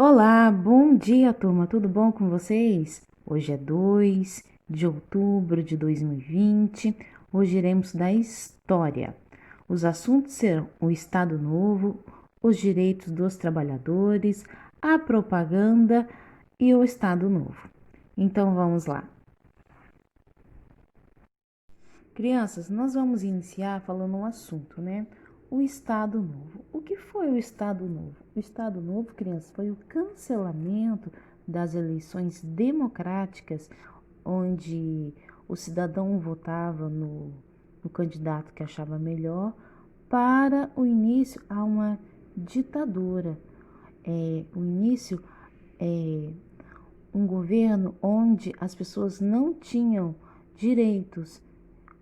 Olá, bom dia, turma. Tudo bom com vocês? Hoje é 2 de outubro de 2020. Hoje iremos da história. Os assuntos serão o Estado Novo, os direitos dos trabalhadores, a propaganda e o Estado Novo. Então vamos lá. Crianças, nós vamos iniciar falando um assunto, né? O Estado Novo. O que foi o Estado Novo? O Estado Novo, crianças, foi o cancelamento das eleições democráticas, onde o cidadão votava no candidato que achava melhor, para o início a uma ditadura. O início é um governo onde as pessoas não tinham direitos,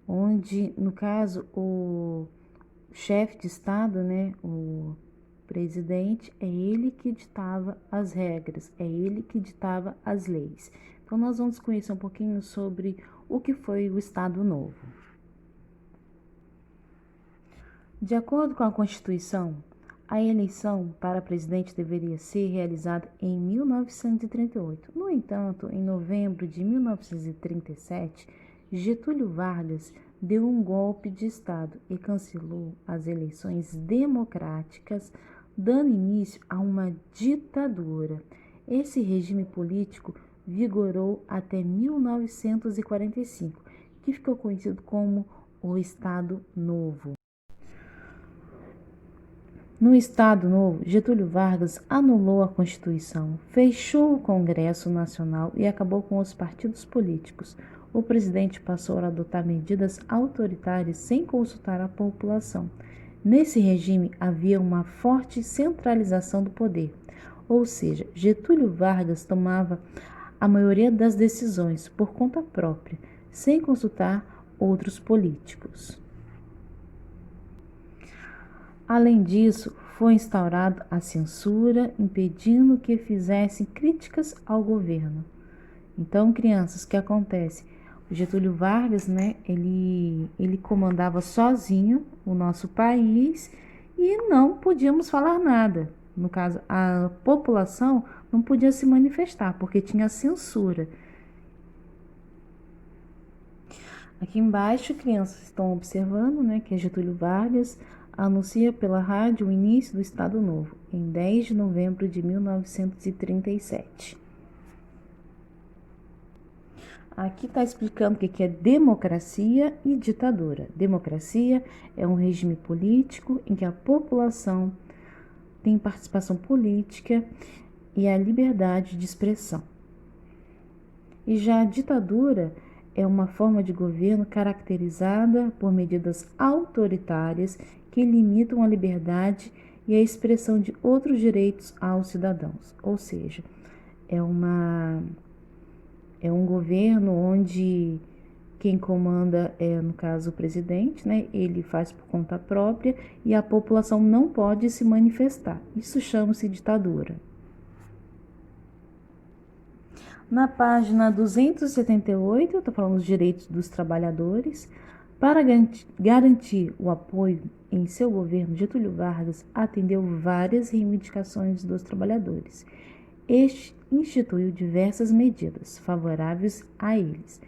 onde, no caso, o chefe de Estado, né, o presidente, é ele que ditava as regras, é ele que ditava as leis. Então, nós vamos conhecer um pouquinho sobre o que foi o Estado Novo. De acordo com a Constituição, a eleição para presidente deveria ser realizada em 1938. No entanto, em novembro de 1937, Getúlio Vargas deu um golpe de Estado e cancelou as eleições democráticas, dando início a uma ditadura. Esse regime político vigorou até 1945, que ficou conhecido como o Estado Novo. No Estado Novo, Getúlio Vargas anulou a Constituição, fechou o Congresso Nacional e acabou com os partidos políticos. O presidente passou a adotar medidas autoritárias sem consultar a população. Nesse regime havia uma forte centralização do poder, ou seja, Getúlio Vargas tomava a maioria das decisões por conta própria, sem consultar outros políticos. Além disso, foi instaurada a censura, impedindo que fizessem críticas ao governo. Então, crianças, o que acontece? O Getúlio Vargas, né, ele comandava sozinho o nosso país e não podíamos falar nada. No caso, a população não podia se manifestar porque tinha censura. Aqui embaixo, crianças estão observando, né, que Getúlio Vargas anuncia pela rádio o início do Estado Novo, em 10 de novembro de 1937. Aqui está explicando o que é democracia e ditadura. Democracia é um regime político em que a população tem participação política e a liberdade de expressão. E já a ditadura é uma forma de governo caracterizada por medidas autoritárias que limitam a liberdade e a expressão de outros direitos aos cidadãos. Ou seja, é um governo onde quem comanda é, no caso, o presidente, né? Ele faz por conta própria e a população não pode se manifestar. Isso chama-se ditadura. Na página 278, eu estou falando dos direitos dos trabalhadores. Para garantir o apoio em seu governo, Getúlio Vargas atendeu várias reivindicações dos trabalhadores. Este instituiu diversas medidas favoráveis a eles,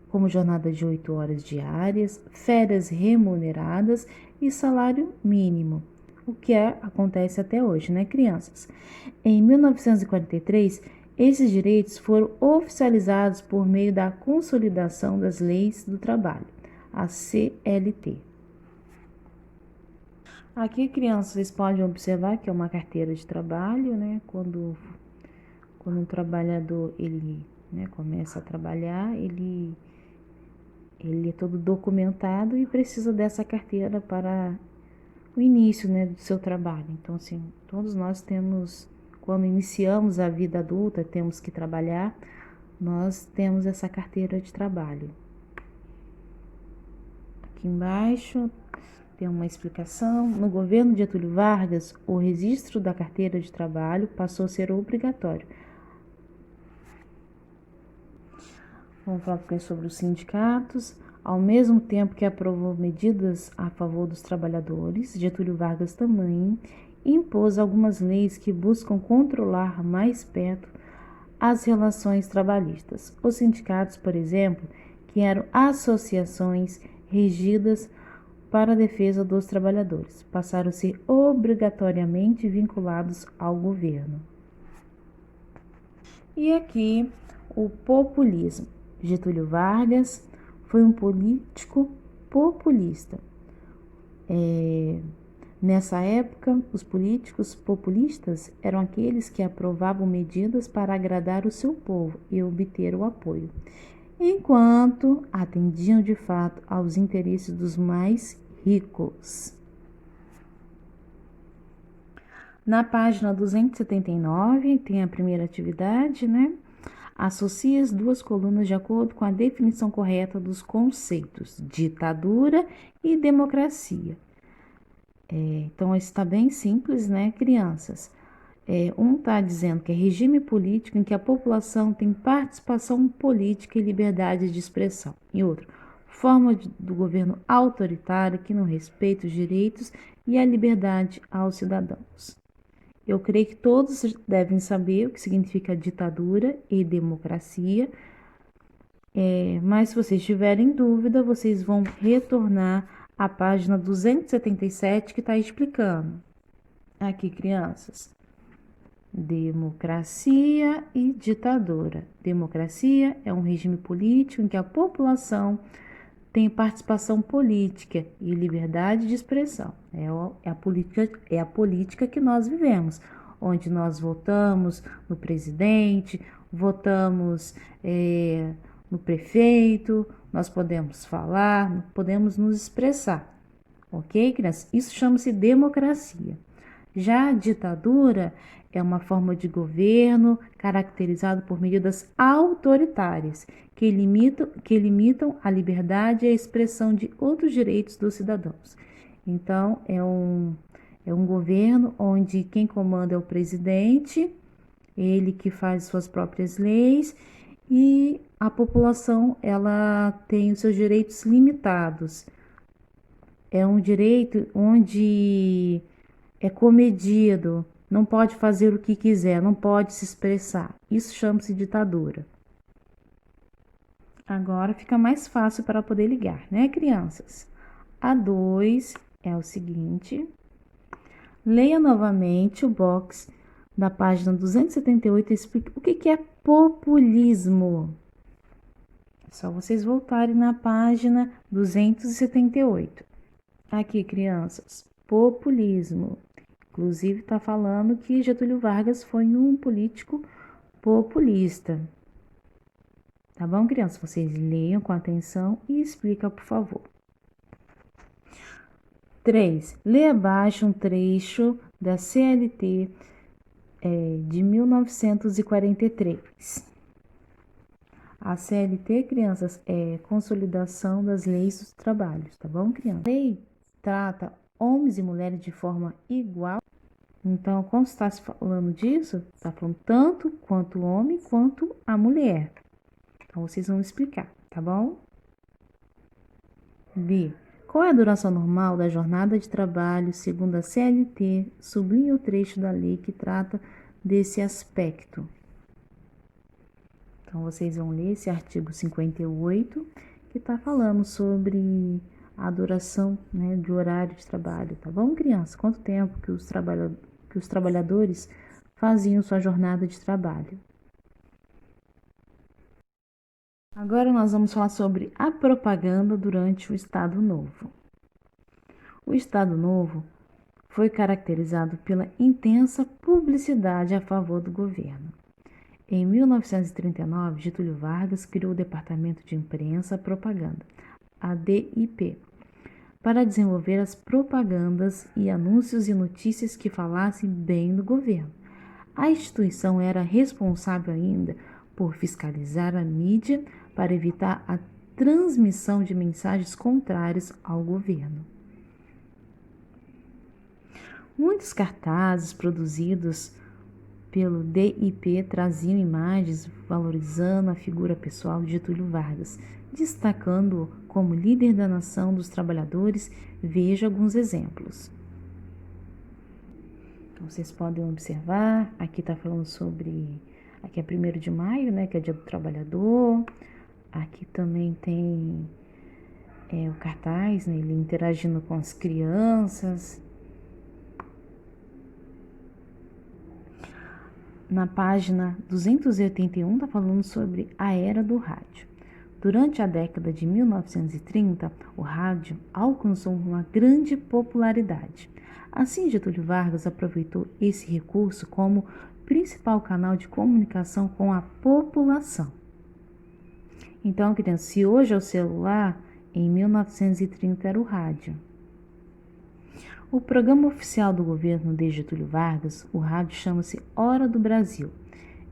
como jornada de 8 horas diárias, férias remuneradas e salário mínimo, o que acontece até hoje, né, crianças? Em 1943, esses direitos foram oficializados por meio da Consolidação das Leis do Trabalho, a CLT. Aqui, crianças, vocês podem observar que é uma carteira de trabalho, né? Quando um trabalhador ele, né, começa a trabalhar, ele é todo documentado e precisa dessa carteira para o início, né, do seu trabalho. Então, assim, todos nós temos, quando iniciamos a vida adulta, temos que trabalhar, nós temos essa carteira de trabalho. Aqui embaixo tem uma explicação. No governo de Getúlio Vargas, o registro da carteira de trabalho passou a ser obrigatório. Vamos falar um pouquinho sobre os sindicatos. Ao mesmo tempo que aprovou medidas a favor dos trabalhadores, Getúlio Vargas também impôs algumas leis que buscam controlar mais perto as relações trabalhistas. Os sindicatos, por exemplo, que eram associações regidas para a defesa dos trabalhadores, passaram a ser obrigatoriamente vinculados ao governo. E aqui o populismo. Getúlio Vargas foi um político populista. Nessa época, os políticos populistas eram aqueles que aprovavam medidas para agradar o seu povo e obter o apoio, enquanto atendiam de fato aos interesses dos mais ricos. Na página 279 tem a primeira atividade, né? Associe as duas colunas de acordo com a definição correta dos conceitos ditadura e democracia. Então, está bem simples, né, crianças? Um está dizendo que é regime político em que a população tem participação política e liberdade de expressão. E outro, forma do governo autoritário que não respeita os direitos e a liberdade aos cidadãos. Eu creio que todos devem saber o que significa ditadura e democracia, mas se vocês tiverem dúvida, vocês vão retornar à página 277 que está explicando. Aqui, crianças. Democracia e ditadura. Democracia é um regime político em que a população tem participação política e liberdade de expressão. É a política que nós vivemos, onde nós votamos no presidente, votamos no prefeito, nós podemos falar, podemos nos expressar. Ok, crianças? Isso chama-se democracia. Já a ditadura é uma forma de governo caracterizado por medidas autoritárias que limitam a liberdade e a expressão de outros direitos dos cidadãos. Então, é um governo onde quem comanda é o presidente, ele que faz suas próprias leis e a população ela tem os seus direitos limitados. É um direito onde é comedido, não pode fazer o que quiser, não pode se expressar. Isso chama-se ditadura. Agora fica mais fácil para poder ligar, né, crianças? A 2 é o seguinte. Leia novamente o box da página 278 e explique o que é populismo. É só vocês voltarem na página 278. Aqui, crianças, populismo. Inclusive, está falando que Getúlio Vargas foi um político populista. Tá bom, crianças? Vocês leiam com atenção e explica, por favor. 3. Lê abaixo um trecho da CLT de 1943. A CLT, crianças, é Consolidação das Leis dos Trabalhos, tá bom, crianças? A lei trata homens e mulheres de forma igual. Então, quando está se falando disso, está falando tanto quanto o homem quanto a mulher. Então, vocês vão explicar, tá bom? B. Qual é a duração normal da jornada de trabalho segundo a CLT? Sublinhe o trecho da lei que trata desse aspecto. Então, vocês vão ler esse artigo 58, que está falando sobre a duração, né, de horário de trabalho, tá bom, criança? Quanto tempo que os trabalhadores faziam sua jornada de trabalho. Agora nós vamos falar sobre a propaganda durante o Estado Novo. O Estado Novo foi caracterizado pela intensa publicidade a favor do governo. Em 1939, Getúlio Vargas criou o Departamento de Imprensa e Propaganda, a DIP, para desenvolver as propagandas e anúncios e notícias que falassem bem do governo. A instituição era responsável ainda por fiscalizar a mídia para evitar a transmissão de mensagens contrárias ao governo. Muitos cartazes produzidos pelo DIP traziam imagens valorizando a figura pessoal de Getúlio Vargas, destacando-o como líder da nação dos trabalhadores. Veja alguns exemplos. Então, vocês podem observar, aqui está falando sobre, aqui é 1º de maio, né, que é Dia do Trabalhador. Aqui também tem o cartaz, né, ele interagindo com as crianças. Na página 281 está falando sobre a era do rádio. Durante a década de 1930, o rádio alcançou uma grande popularidade. Assim, Getúlio Vargas aproveitou esse recurso como principal canal de comunicação com a população. Então, criança, se hoje é o celular, em 1930 era o rádio. O programa oficial do governo de Getúlio Vargas, o rádio, chama-se Hora do Brasil.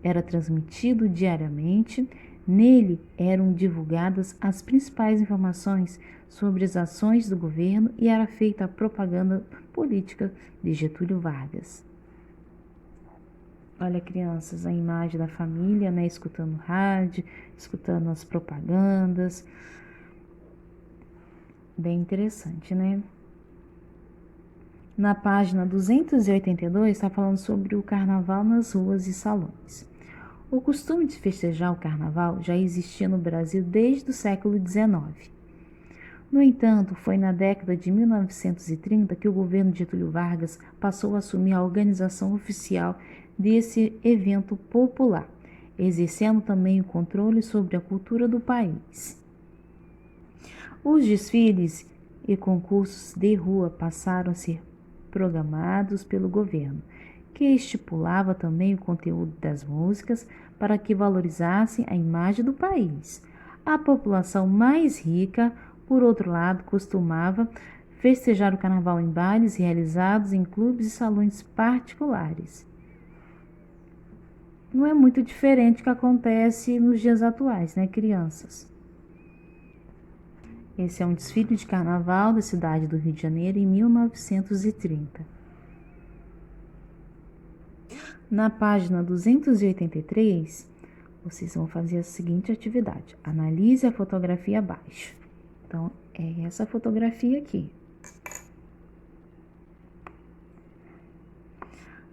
Era transmitido diariamente. Nele eram divulgadas as principais informações sobre as ações do governo e era feita a propaganda política de Getúlio Vargas. Olha, crianças, a imagem da família, né, escutando rádio, escutando as propagandas. Bem interessante, né? Na página 282 está falando sobre o carnaval nas ruas e salões. O costume de festejar o carnaval já existia no Brasil desde o século XIX. No entanto, foi na década de 1930 que o governo de Getúlio Vargas passou a assumir a organização oficial desse evento popular, exercendo também o controle sobre a cultura do país. Os desfiles e concursos de rua passaram a ser programados pelo governo, que estipulava também o conteúdo das músicas para que valorizassem a imagem do país. A população mais rica, por outro lado, costumava festejar o carnaval em bailes realizados em clubes e salões particulares. Não é muito diferente do que acontece nos dias atuais, né, crianças? Esse é um desfile de carnaval da cidade do Rio de Janeiro em 1930. Na página 283, vocês vão fazer a seguinte atividade. Analise a fotografia abaixo. Então, é essa fotografia aqui.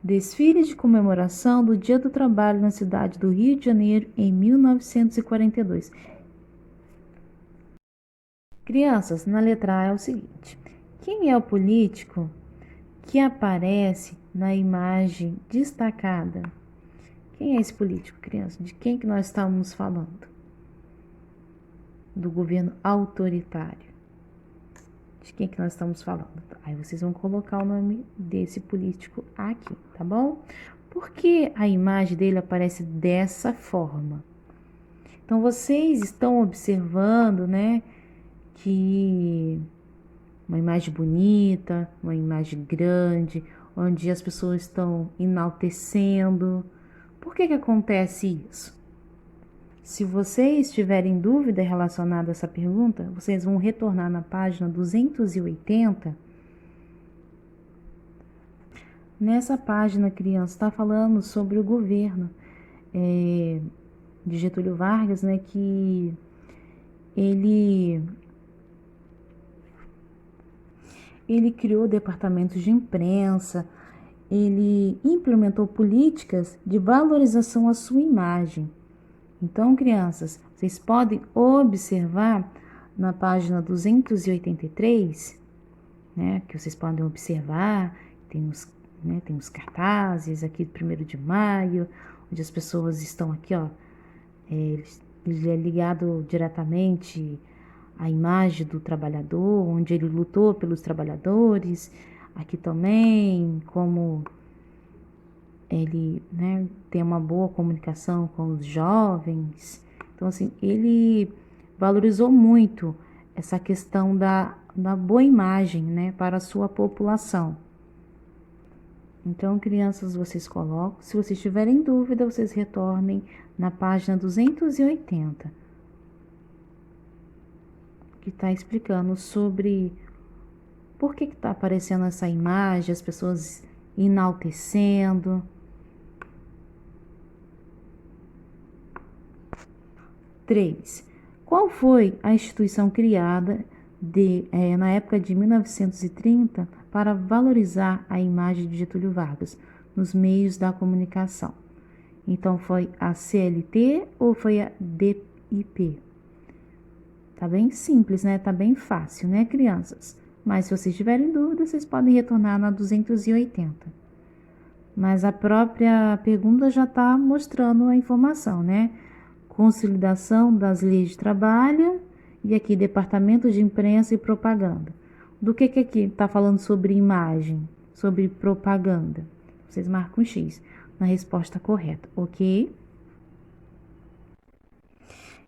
Desfile de comemoração do Dia do Trabalho na cidade do Rio de Janeiro em 1942. Crianças, na letra A é o seguinte. Quem é o político que aparece na imagem destacada? Quem é esse político, criança? De quem que nós estamos falando? Do governo autoritário. De quem que nós estamos falando? Aí vocês vão colocar o nome desse político aqui, tá bom? Por que a imagem dele aparece dessa forma? Então, vocês estão observando, né, que uma imagem bonita, uma imagem grande, onde as pessoas estão enaltecendo. Por que acontece isso? Se vocês tiverem dúvida relacionada a essa pergunta, vocês vão retornar na página 280. Nessa página, criança, está falando sobre o governo de Getúlio Vargas, né, que ele criou departamentos de imprensa, ele implementou políticas de valorização à sua imagem. Então, crianças, vocês podem observar na página 283, né, que vocês podem observar, tem os cartazes aqui do 1º de maio, onde as pessoas estão aqui, ó, ele é ligado diretamente à imagem do trabalhador, onde ele lutou pelos trabalhadores. Aqui também, como ele, né, tem uma boa comunicação com os jovens. Então, assim, ele valorizou muito essa questão da boa imagem, né, para a sua população. Então, crianças, vocês colocam. Se vocês tiverem dúvida, vocês retornem na página 280, que está explicando sobre por que está aparecendo essa imagem, as pessoas enaltecendo. Três. Qual foi a instituição criada na época de 1930 para valorizar a imagem de Getúlio Vargas nos meios da comunicação? Então, foi a CLT ou foi a DIP? Tá bem simples, né? Tá bem fácil, né, crianças? Mas se vocês tiverem dúvidas, vocês podem retornar na 280. Mas a própria pergunta já está mostrando a informação, né? Consolidação das leis de trabalho e aqui Departamento de Imprensa e Propaganda. Do que aqui está falando sobre imagem, sobre propaganda? Vocês marcam um X na resposta correta, ok?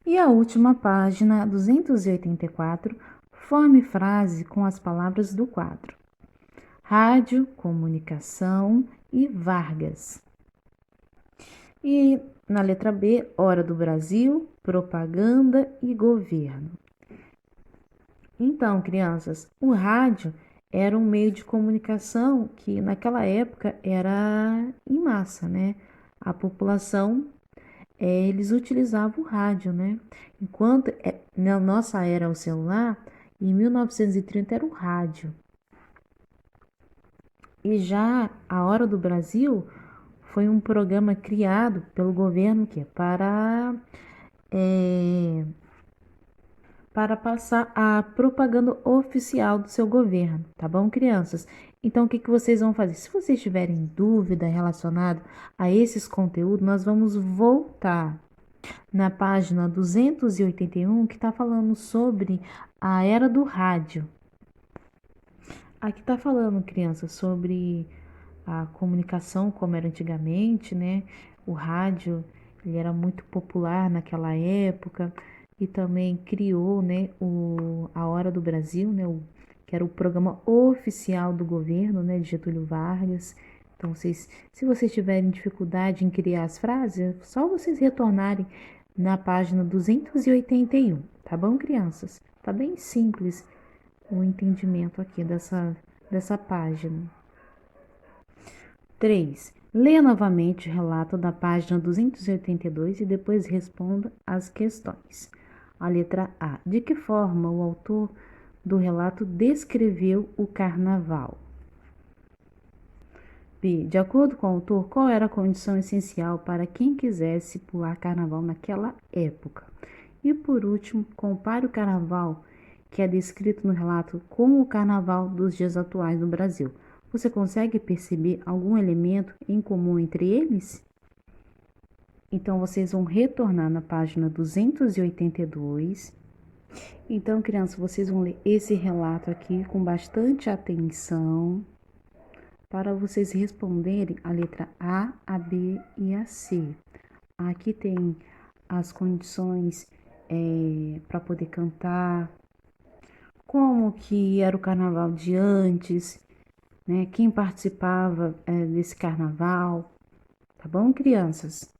E a última página, 284, forme frase com as palavras do quadro. Rádio, comunicação e Vargas. E na letra B, Hora do Brasil, propaganda e governo. Então, crianças, o rádio era um meio de comunicação que naquela época era em massa, né? A população, eles utilizavam o rádio, né? Enquanto na nossa era o celular, em 1930 era o rádio. E já a Hora do Brasil foi um programa criado pelo governo que para passar a propaganda oficial do seu governo, tá bom, crianças? Então, o que vocês vão fazer? Se vocês tiverem dúvida relacionada a esses conteúdos, nós vamos voltar na página 281, que está falando sobre a era do rádio. Aqui está falando, crianças, sobre a comunicação como era antigamente, né? O rádio, ele era muito popular naquela época e também criou, né, a Hora do Brasil, né, que era o programa oficial do governo, né, de Getúlio Vargas. Então, se vocês tiverem dificuldade em criar as frases, é só vocês retornarem na página 281, tá bom, crianças? Tá bem simples o entendimento aqui dessa página. 3. Leia novamente o relato da página 282 e depois responda as questões. A letra A. De que forma o autor do relato descreveu o carnaval? B. De acordo com o autor, qual era a condição essencial para quem quisesse pular carnaval naquela época? E por último, compare o carnaval que é descrito no relato com o carnaval dos dias atuais no Brasil. Você consegue perceber algum elemento em comum entre eles? Então, vocês vão retornar na página 282. Então, crianças, vocês vão ler esse relato aqui com bastante atenção para vocês responderem a letra A, B e a C. Aqui tem as condições para poder cantar, como que era o carnaval de antes, né? Quem participava desse carnaval, tá bom, crianças?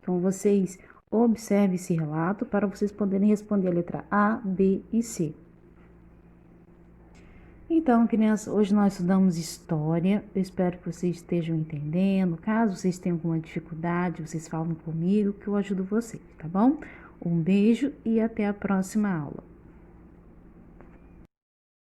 Então, vocês observem esse relato para vocês poderem responder a letra A, B e C. Então, crianças, hoje nós estudamos história. Eu espero que vocês estejam entendendo. Caso vocês tenham alguma dificuldade, vocês falam comigo que eu ajudo vocês, tá bom? Um beijo e até a próxima aula.